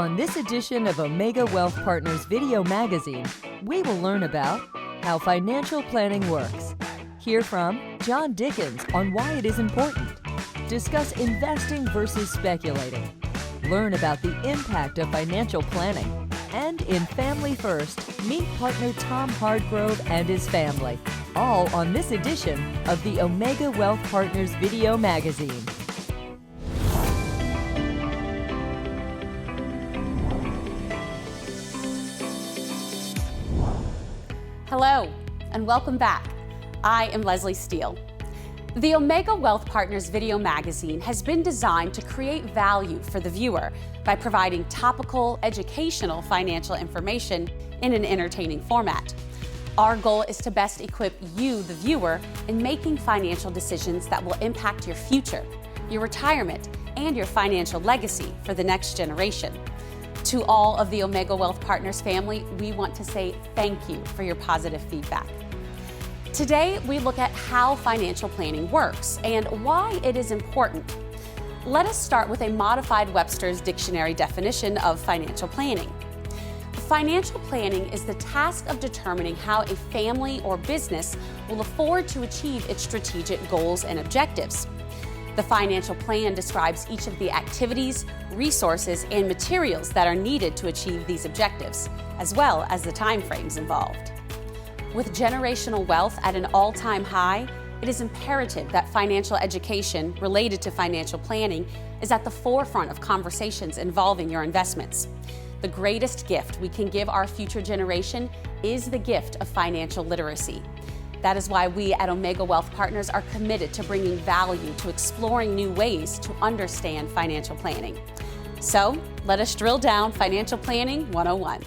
On this edition of Omega Wealth Partners Video Magazine, we will learn about how financial planning works, hear from John Dickens on why it is important, discuss investing versus speculating, learn about the impact of financial planning, and in Family First, meet partner Tom Hardgrove and his family, all on this edition of the Omega Wealth Partners Video Magazine. Hello, and welcome back. I am Leslie Steele. The Omega Wealth Partners Video Magazine has been designed to create value for the viewer by providing topical, educational financial information in an entertaining format. Our goal is to best equip you, the viewer, in making financial decisions that will impact your future, your retirement, and your financial legacy for the next generation. To all of the Omega Wealth Partners family, we want to say thank you for your positive feedback. Today, we look at how financial planning works and why it is important. Let us start with a modified Webster's Dictionary definition of financial planning. Financial planning is the task of determining how a family or business will afford to achieve its strategic goals and objectives. The financial plan describes each of the activities, resources, and materials that are needed to achieve these objectives, as well as the timeframes involved. With generational wealth at an all-time high, it is imperative that financial education related to financial planning is at the forefront of conversations involving your investments. The greatest gift we can give our future generation is the gift of financial literacy. That is why we at Omega Wealth Partners are committed to bringing value to exploring new ways to understand financial planning. So, let us drill down Financial Planning 101.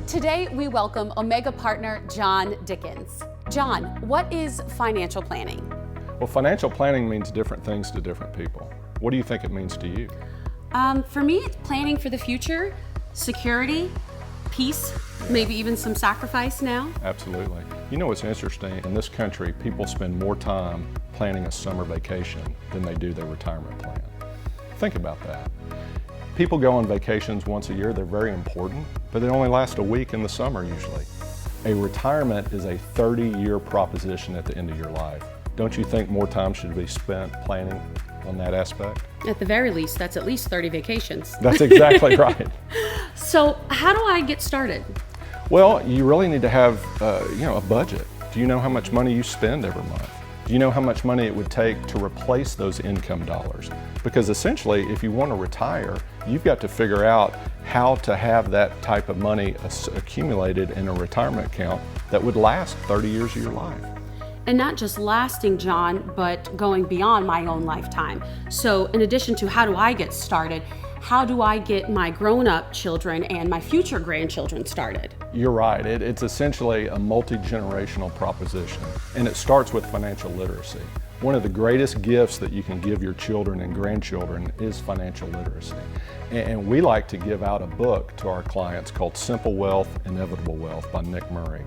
Today, we welcome Omega partner John Dickens. John, what is financial planning? Well, financial planning means different things to different people. What do you think it means to you? For me, it's planning for the future, security, peace, maybe even some sacrifice now. Absolutely. You know what's interesting? In this country, people spend more time planning a summer vacation than they do their retirement plan. Think about that. People go on vacations once a year. They're very important, but they only last a week in the summer usually. A retirement is a 30-year proposition at the end of your life. Don't you think more time should be spent planning on that aspect? At the very least, that's at least 30 vacations. That's exactly right. So how do I get started? Well, you really need to have a budget. Do you know how much money you spend every month? Do you know how much money it would take to replace those income dollars? Because essentially, if you want to retire, you've got to figure out how to have that type of money accumulated in a retirement account that would last 30 years of your life. And not just lasting, John, but going beyond my own lifetime. So in addition to how do I get started, how do I get my grown-up children and my future grandchildren started? You're right. It's essentially a multi-generational proposition, and it starts with financial literacy. One of the greatest gifts that you can give your children and grandchildren is financial literacy. And we like to give out a book to our clients called Simple Wealth, Inevitable Wealth by Nick Murray.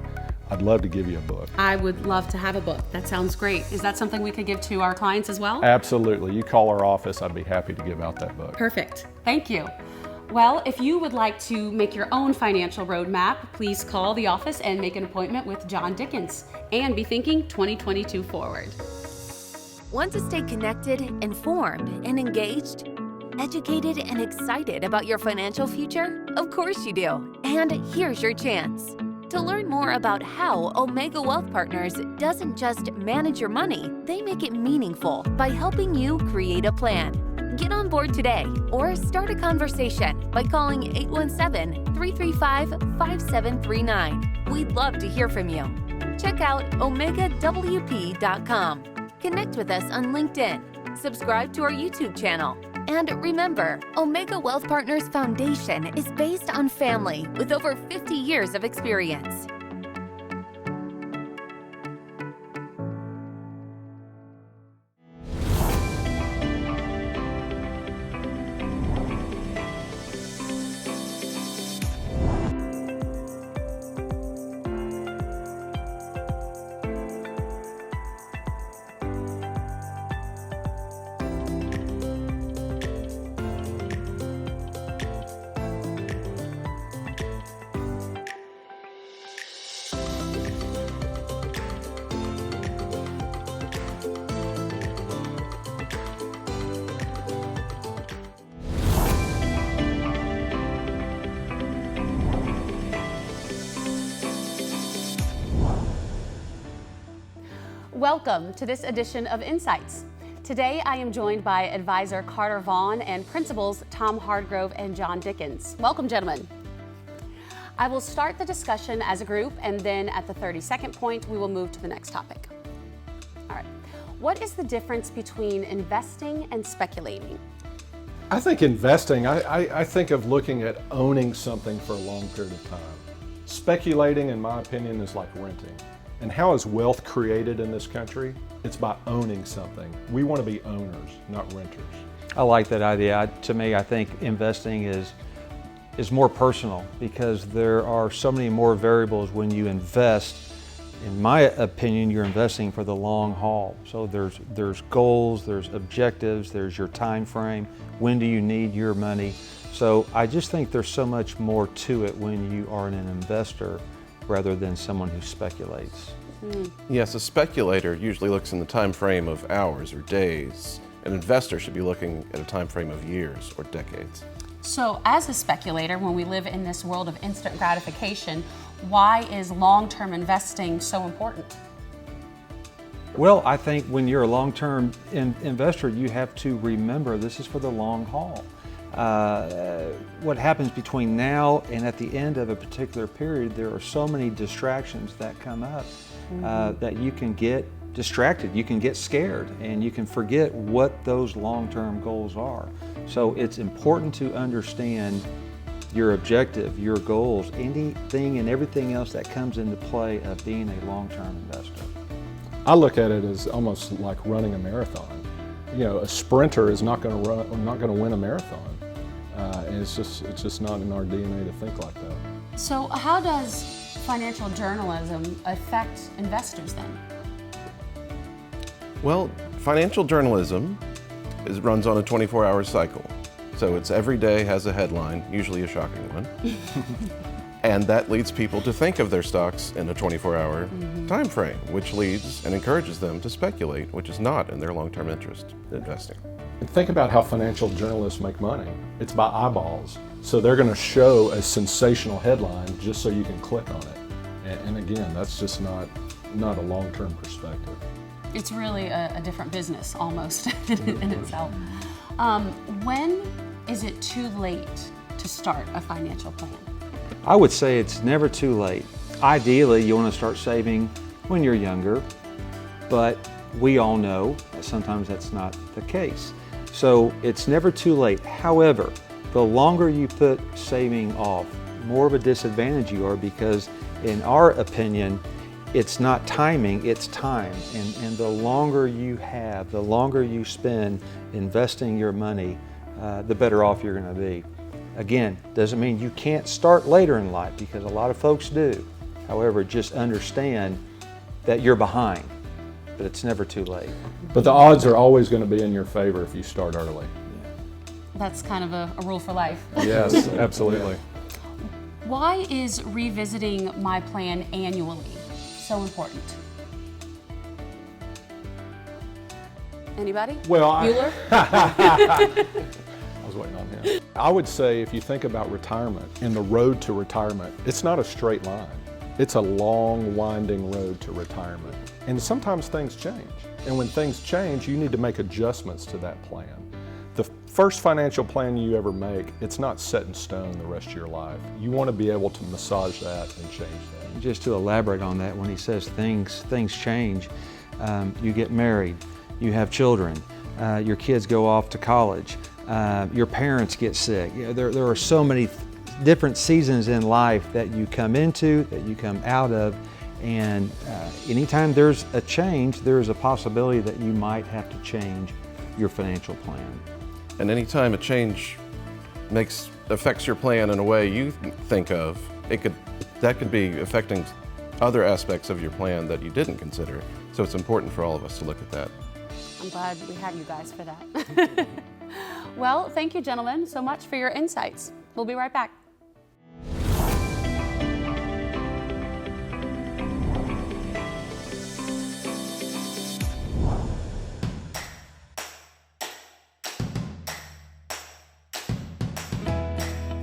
I'd love to give you a book. I would love to have a book. That sounds great. Is that something we could give to our clients as well? Absolutely. You call our office, I'd be happy to give out that book. Perfect. Thank you. Well, if you would like to make your own financial roadmap, please call the office and make an appointment with John Dickens and be thinking 2022 forward. Want to stay connected, informed, and engaged? Educated and excited about your financial future? Of course you do. And here's your chance. To learn more about how Omega Wealth Partners doesn't just manage your money, they make it meaningful by helping you create a plan. Get on board today or start a conversation by calling 817-335-5739. We'd love to hear from you. Check out OmegaWP.com. Connect with us on LinkedIn. Subscribe to our YouTube channel. And remember, Omega Wealth Partners Foundation is based on family with over 50 years of experience. Welcome to this edition of Insights. Today I am joined by advisor Carter Vaughn and principals Tom Hardgrove and John Dickens. Welcome, gentlemen. I will start the discussion as a group, and then at the 32nd point, we will move to the next topic. All right. What is the difference between investing and speculating? I think investing, I think of looking at owning something for a long period of time. Speculating, in my opinion, is like renting. And how is wealth created in this country? It's by owning something. We want to be owners, not renters. I like that idea. To me, I think investing is more personal because there are so many more variables when you invest. In my opinion, you're investing for the long haul. So there's goals, there's objectives, there's your time frame. When do you need your money? So I just think there's so much more to it when you are an investor rather than someone who speculates. Yes, a speculator usually looks in the time frame of hours or days. An investor should be looking at a time frame of years or decades. So as a speculator, when we live in this world of instant gratification, why is long-term investing so important? Well, I think when you're a long-term investor, you have to remember this is for the long haul. What happens between now and at the end of a particular period, there are so many distractions that come up that you can get distracted, you can get scared, and you can forget what those long-term goals are. So it's important to understand your objective, your goals, anything and everything else that comes into play of being a long-term investor. I look at it as almost like running a marathon. You know, a sprinter is not going to win a marathon. And it's just not in our DNA to think like that. So how does financial journalism affect investors then? Well, financial journalism runs on a 24-hour cycle. So it's every day has a headline, usually a shocking one. And that leads people to think of their stocks in a 24-hour time frame, which leads and encourages them to speculate, which is not in their long-term interest in investing. And think about how financial journalists make money. It's by eyeballs. So they're going to show a sensational headline just so you can click on it. And again, that's just not a long-term perspective. It's really a different business almost in itself. When is it too late to start a financial plan? I would say it's never too late. Ideally, you want to start saving when you're younger, but we all know that sometimes that's not the case. So it's never too late. However, the longer you put saving off, more of a disadvantage you are because in our opinion, it's not timing, it's time. And the longer you have, the longer you spend investing your money, the better off you're going to be. Again, doesn't mean you can't start later in life because a lot of folks do. However, just understand that you're behind, but it's never too late. But the odds are always going to be in your favor if you start early. That's kind of a rule for life. Yes, absolutely. Why is revisiting my plan annually so important? Anybody? Well, Bueller? I was waiting on him. I would say if you think about retirement and the road to retirement, it's not a straight line. It's a long, winding road to retirement. And sometimes things change. And when things change, you need to make adjustments to that plan. The first financial plan you ever make, it's not set in stone the rest of your life. You want to be able to massage that and change that. Just to elaborate on that, when he says things change, you get married, you have children, your kids go off to college, your parents get sick. You know, there are so many different seasons in life that you come into, that you come out of, and anytime there's a change, there's a possibility that you might have to change your financial plan. And anytime a change affects your plan in a way you think of, that could be affecting other aspects of your plan that you didn't consider. So it's important for all of us to look at that. I'm glad we have you guys for that. Well, thank you, gentlemen, so much for your insights. We'll be right back.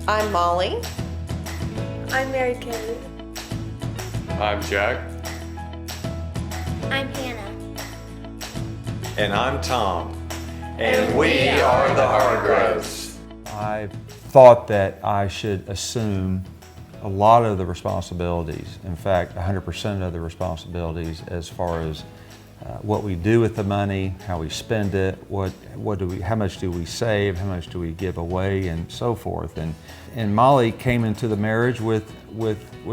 I'm Molly. I'm Mary Kay. I'm Jack. I'm Hannah. And I'm Tom. And we are the Hargroves. I thought that I should assume a lot of the responsibilities, in fact 100% of the responsibilities, as far as what we do with the money, how we spend it, how much do we save, how much do we give away, and so forth. And Molly came into the marriage with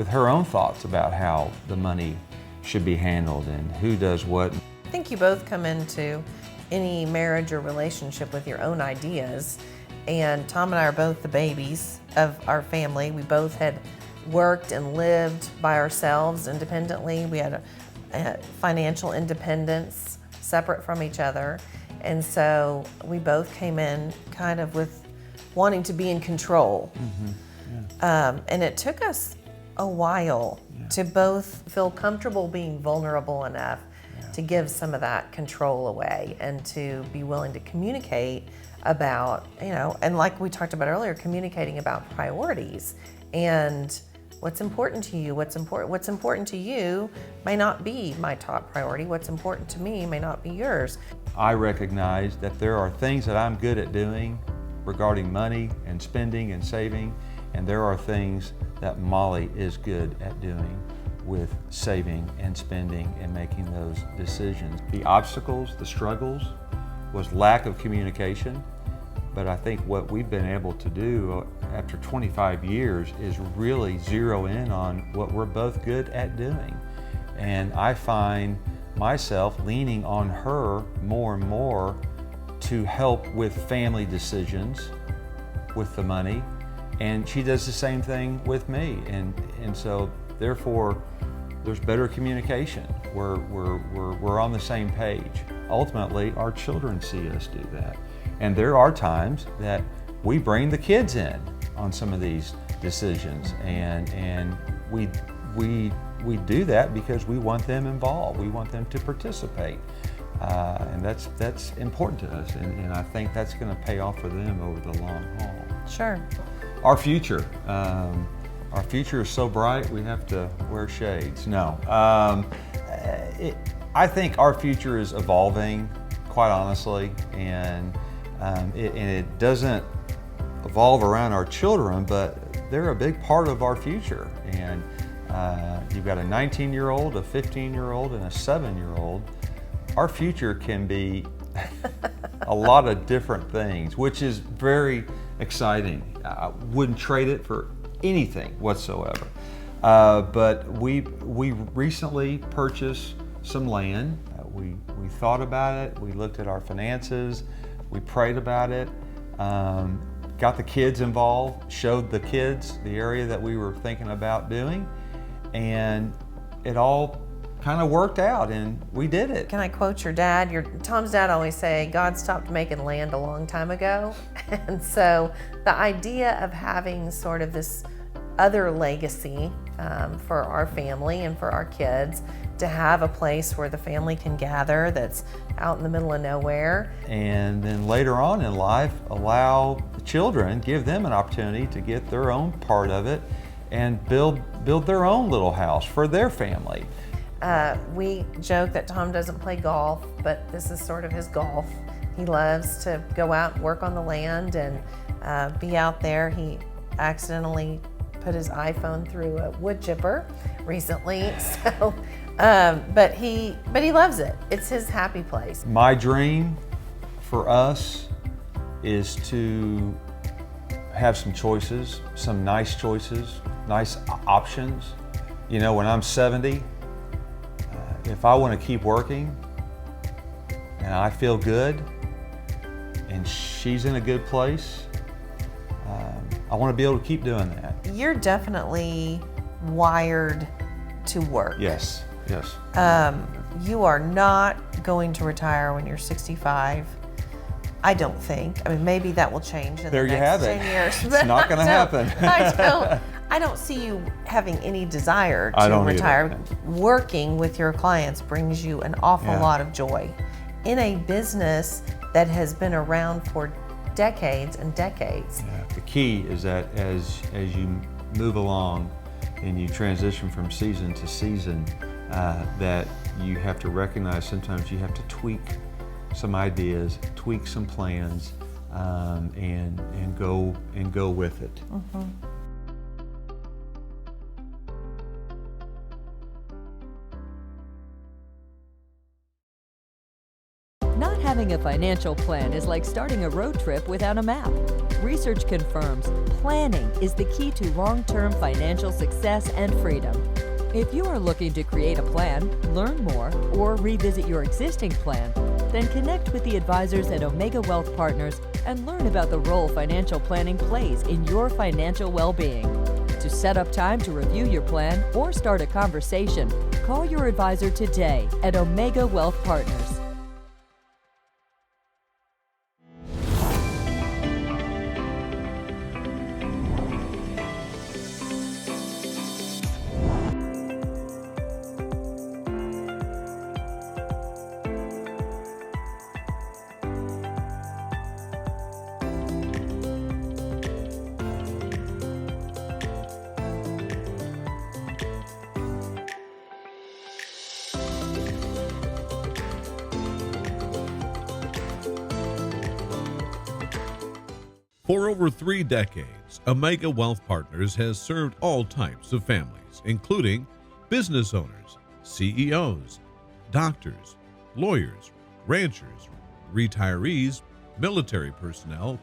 her own thoughts about how the money should be handled and who does what. I think you both come into any marriage or relationship with your own ideas, and Tom and I are both the babies of our family. We both had worked and lived by ourselves independently. We had a financial independence separate from each other, and so we both came in kind of with wanting to be in control. And it took us a while to both feel comfortable being vulnerable enough to give some of that control away and to be willing to communicate about, and like we talked about earlier, communicating about priorities and what's important to you. What's important to you may not be my top priority. What's important to me may not be yours. I recognize that there are things that I'm good at doing regarding money and spending and saving, and there are things that Molly is good at doing with saving and spending and making those decisions. The obstacles, the struggles, was lack of communication. But I think what we've been able to do after 25 years is really zero in on what we're both good at doing. And I find myself leaning on her more and more to help with family decisions with the money. And she does the same thing with me. And so therefore, there's better communication. We're on the same page. Ultimately, our children see us do that. And there are times that we bring the kids in on some of these decisions, and we do that because we want them involved. We want them to participate, and that's important to us. And I think that's going to pay off for them over the long haul. Sure. Our future is so bright we have to wear shades. No, I think our future is evolving, quite honestly, and it doesn't evolve around our children, but they're a big part of our future. And you've got a 19-year-old, a 15-year-old, and a 7-year-old. Our future can be a lot of different things, which is very exciting. I wouldn't trade it for anything whatsoever. But we recently purchased some land. We thought about it. We looked at our finances. We prayed about it, got the kids involved, showed the kids the area that we were thinking about doing, and it all kind of worked out, and we did it. Can I quote your dad? Tom's dad always say, God stopped making land a long time ago. And so the idea of having sort of this other legacy for our family and for our kids, to have a place where the family can gather that's out in the middle of nowhere. And then later on in life, allow the children, give them an opportunity to get their own part of it and build their own little house for their family. We joke that Tom doesn't play golf, but this is sort of his golf. He loves to go out and work on the land and be out there. He accidentally put his iPhone through a wood chipper recently, so but he loves it. It's his happy place. My dream for us is to have some choices, some nice choices, nice options. When I'm 70, if I want to keep working and I feel good and she's in a good place, I want to be able to keep doing that. You're definitely wired to work. Yes. You are not going to retire when you're 65. I don't think. I mean, maybe that will change in the next 10 years. It's not going to happen. I don't see you having any desire to retire. Working with your clients brings you an awful lot of joy in a business that has been around for decades and decades. The key is that as you move along and you transition from season to season, that you have to recognize sometimes you have to tweak some ideas, tweak some plans, and go with it. Not having a financial plan is like starting a road trip without a map. Research confirms planning is the key to long-term financial success and freedom. If you are looking to create a plan, learn more, or revisit your existing plan, then connect with the advisors at Omega Wealth Partners and learn about the role financial planning plays in your financial well-being. To set up time to review your plan or start a conversation, call your advisor today at Omega Wealth Partners. For over 3 decades, Omega Wealth Partners has served all types of families, including business owners, CEOs, doctors, lawyers, ranchers, retirees, military personnel,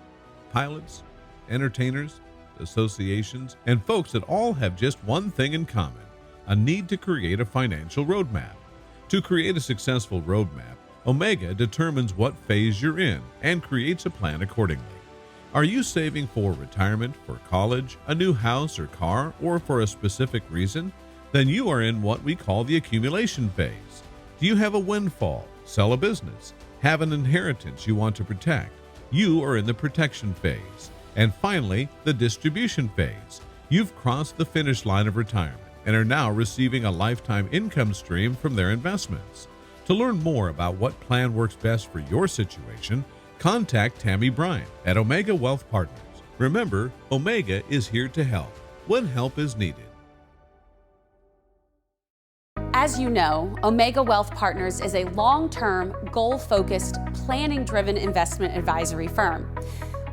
pilots, entertainers, associations, and folks that all have just one thing in common: a need to create a financial roadmap. To create a successful roadmap, Omega determines what phase you're in and creates a plan accordingly. Are you saving for retirement, for college, a new house or car, or for a specific reason? Then you are in what we call the accumulation phase. Do you have a windfall, sell a business, have an inheritance you want to protect? You are in the protection phase. And finally, the distribution phase. You've crossed the finish line of retirement and are now receiving a lifetime income stream from their investments. To learn more about what plan works best for your situation, contact Tammy Bryant at Omega Wealth Partners. Remember, Omega is here to help when help is needed. As you know, Omega Wealth Partners is a long-term, goal-focused, planning-driven investment advisory firm.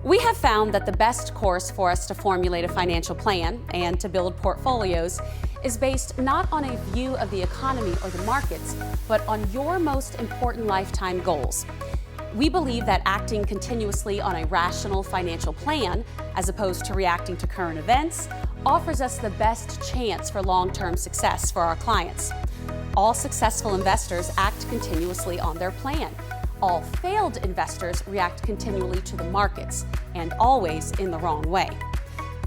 We have found that the best course for us to formulate a financial plan and to build portfolios is based not on a view of the economy or the markets, but on your most important lifetime goals. We believe that acting continuously on a rational financial plan, as opposed to reacting to current events, offers us the best chance for long-term success for our clients. All successful investors act continuously on their plan. All failed investors react continually to the markets, and always in the wrong way.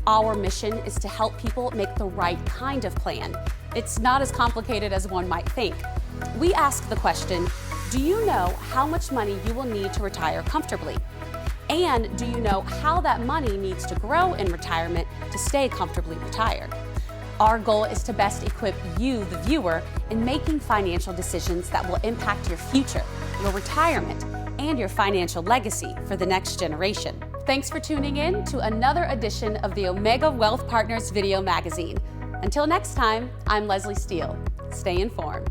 Our mission is to help people make the right kind of plan. It's not as complicated as one might think. We ask the question, do you know how much money you will need to retire comfortably? And do you know how that money needs to grow in retirement to stay comfortably retired? Our goal is to best equip you, the viewer, in making financial decisions that will impact your future, your retirement, and your financial legacy for the next generation. Thanks for tuning in to another edition of the Omega Wealth Partners Video Magazine. Until next time, I'm Leslie Steele. Stay informed.